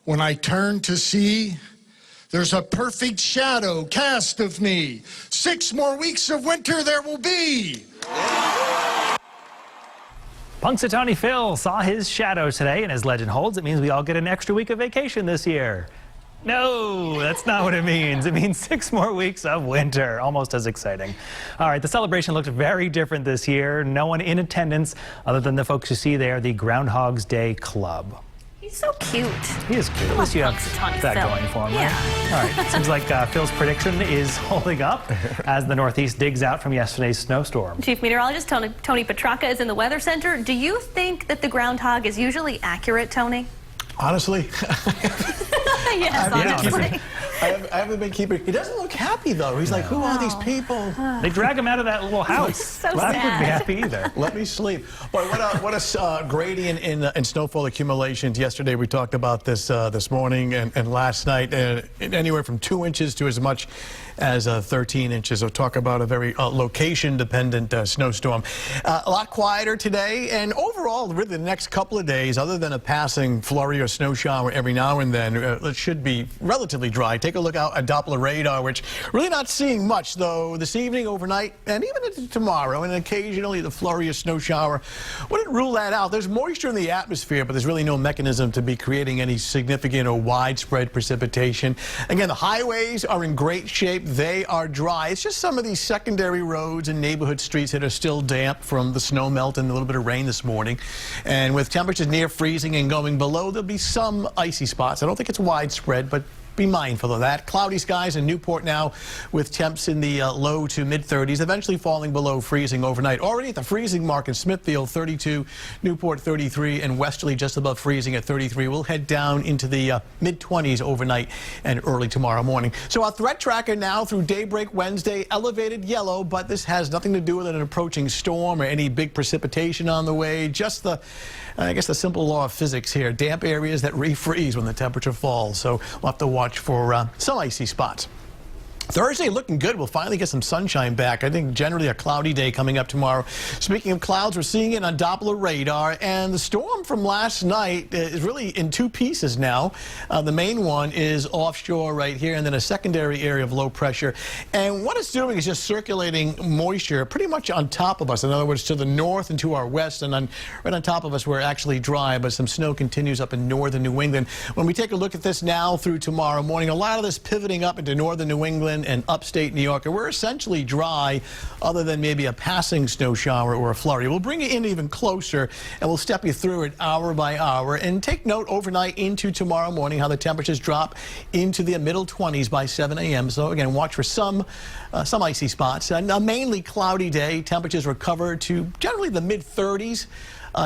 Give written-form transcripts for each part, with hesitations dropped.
When I turn to see, there's a perfect shadow cast of me. 6 more weeks of winter there will be. Punxsutawney Phil saw his shadow today, and as legend holds, it means we all get an extra week of vacation this year. No, that's not what it means. It means 6 more weeks of winter. Almost as exciting. All right, the celebration looked very different this year. No one in attendance other than the folks you see there, the Groundhog's Day Club. He's so cute. He is cute. At least you have that going for him, right? All right, seems like Phil's prediction is holding up as the Northeast digs out from yesterday's snowstorm. Chief Meteorologist Tony Petracca is in the Weather Center. Do you think that the groundhog is usually accurate, Tony? Honestly, yes, honestly. I haven't been keeping. He doesn't look happy though. He's like, who are these people? They drag him out of that little house. So I wouldn't be happy either. Let me sleep. Boy, what a gradient in snowfall accumulations. Yesterday we talked about this this morning and last night, anywhere from 2 inches to as much as 13 inches. So talk about a very location-dependent snowstorm. A lot quieter today, and overall, really the next couple of days, other than a passing flurry or snow shower every now and then, it should be relatively dry. Take a look out at Doppler radar, which really not seeing much, though, this evening, overnight, and even into tomorrow, and occasionally the flurry or snow shower. Wouldn't rule that out. There's moisture in the atmosphere, but there's really no mechanism to be creating any significant or widespread precipitation. Again, the highways are in great shape. They are dry. It's just some of these secondary roads and neighborhood streets that are still damp from the snow melt and a little bit of rain this morning. And with temperatures near freezing and going below, there'll be some icy spots. I don't think it's widespread, but be mindful of that. Cloudy skies in Newport now with temps in the low to mid-30s, eventually falling below freezing overnight. Already at the freezing mark in Smithfield, 32, Newport 33, and Westerly just above freezing at 33. We'll head down into the mid-20s overnight and early tomorrow morning. So our threat tracker now through daybreak Wednesday, elevated yellow, but this has nothing to do with an approaching storm or any big precipitation on the way. Just the, I guess, the simple law of physics here. Damp areas that refreeze when the temperature falls. So we'll have to watch for some icy spots. Thursday looking good. We'll finally get some sunshine back. I think generally a cloudy day coming up tomorrow. Speaking of clouds, we're seeing it on Doppler radar, and the storm from last night is really in 2 pieces now. The main one is offshore right here, and then a secondary area of low pressure. And what it's doing is just circulating moisture pretty much on top of us. In other words, to the north and to our west, and right on top of us we're actually dry, but some snow continues up in northern New England. When we take a look at this now through tomorrow morning, a lot of this pivoting up into northern New England and upstate New York, and we're essentially dry other than maybe a passing snow shower or a flurry. We'll bring it in even closer, and we'll step you through it hour by hour. And take note overnight into tomorrow morning how the temperatures drop into the middle 20s by 7 a.m. So again, watch for some icy spots. And a mainly cloudy day. Temperatures recover to generally the mid-30s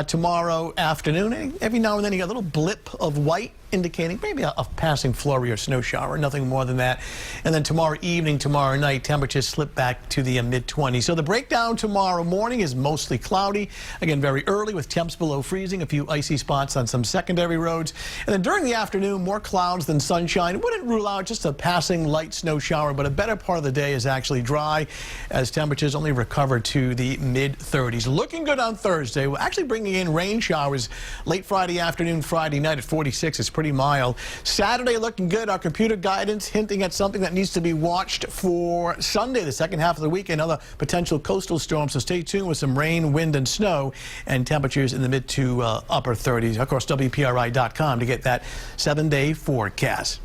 tomorrow afternoon. Every now and then you get a little blip of white, indicating maybe a passing flurry or snow shower, nothing more than that. And then tomorrow evening, tomorrow night, temperatures slip back to the mid-20s. So the breakdown tomorrow morning is mostly cloudy. Again, very early with temps below freezing, a few icy spots on some secondary roads. And then during the afternoon, more clouds than sunshine. Wouldn't rule out just a passing light snow shower, but a better part of the day is actually dry as temperatures only recover to the mid-30s. Looking good on Thursday. We're actually bringing in rain showers late Friday afternoon, Friday night at 46. It's pretty mild. Saturday looking good. Our computer guidance hinting at something that needs to be watched for Sunday, the second half of the week, another potential coastal storm. So stay tuned with some rain, wind, and snow, and temperatures in the mid to upper 30s. Of course, WPRI.com to get that 7-day forecast.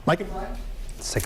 Mike and Brian?